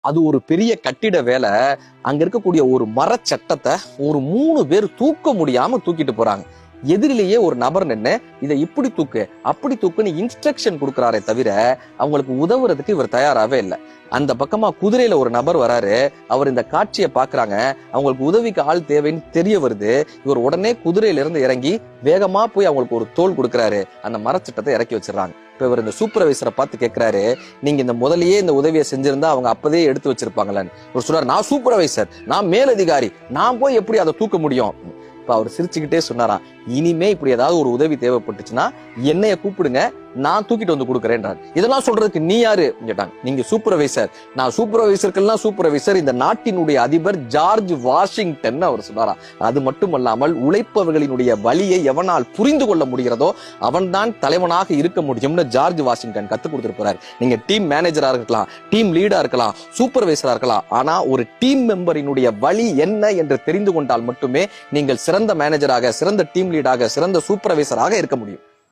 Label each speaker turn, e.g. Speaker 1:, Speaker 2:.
Speaker 1: அது ஒரு பெரிய கட்டிட வேலை. அங்க இருக்கக்கூடிய ஒரு மரச்சட்டத்தை ஒரு 3 பேர் தூக்க முடியாம தூக்கிட்டு போறாங்க. எதிரிலேயே ஒரு நபர் நின்று இதை இப்படி தூக்கு அப்படி தூக்குன்னு இன்ஸ்ட்ரக்ஷன் கொடுக்குறாரே தவிர அவங்களுக்கு உதவுறதுக்கு இவர் தயாராகவே இல்லை. அந்த பக்கமா குதிரையில ஒரு நபர் வராரு. அவர் இந்த காட்சியை பாக்குறாங்க. அவங்களுக்கு உதவிக்கு ஆள் தேவைன்னு தெரிய வருது. இவர் உடனே குதிரையில இருந்து இறங்கி வேகமா போய் அவங்களுக்கு ஒரு தோல் கொடுக்குறாரு. அந்த மரச்சட்டத்தை இறக்கி வச்சிடறாங்க. இப்ப இவர் இந்த சூப்பர்வைசரை பார்த்து கேட்கிறாரு, நீங்க இந்த முதலையே இந்த உதவியை செஞ்சிருந்தா அவங்க அப்பதே எடுத்து வச்சிருப்பாங்களான்னு. இவர் சொல்றாரு, நான் சூப்பர்வைசர், நான் மேலதிகாரி, நான் போய் எப்படி அதை தூக்க முடியும்? இப்ப அவர் சிரிச்சுக்கிட்டே சொன்னாராம், இனிமே இப்படி ஏதாவது ஒரு உதவி தேவைப்பட்டுச்சுன்னா என்னைய கூப்பிடுங்க, நான் தூக்கிட்டு வந்து கொடுக்குறேன்றார். இதெல்லாம் சொல்றதுக்கு நீ யாரு கேட்டாங்க. நீங்க சூப்பர்வைசர். நான் சூப்பர்வைசருக்கெல்லாம் சூப்பர்வைசர் இந்த நாட்டினுடைய அதிபர் ஜார்ஜ் வாஷிங்டன் அவர் சொன்னாராம். அது மட்டுமல்லாமல் உழைப்பவர்களினுடைய வலியை எவனால் புரிந்து கொள்ள முடிகிறதோ அவன் தான் தலைவனாக இருக்க முடியும்னு ஜார்ஜ் வாஷிங்டன் கத்துக் கொடுத்திருக்கிறார். நீங்க டீம் மேனேஜரா இருக்கலாம், டீம் லீடா இருக்கலாம், சூப்பர்வைசரா இருக்கலாம். ஆனா ஒரு டீம் மெம்பரினுடைய வலி என்ன என்று தெரிந்து கொண்டால் மட்டுமே நீங்கள் சிறந்த மேனேஜராக, சிறந்த டீம் லீடாக, சிறந்த சூப்பர்வைசராக இருக்க முடியும்.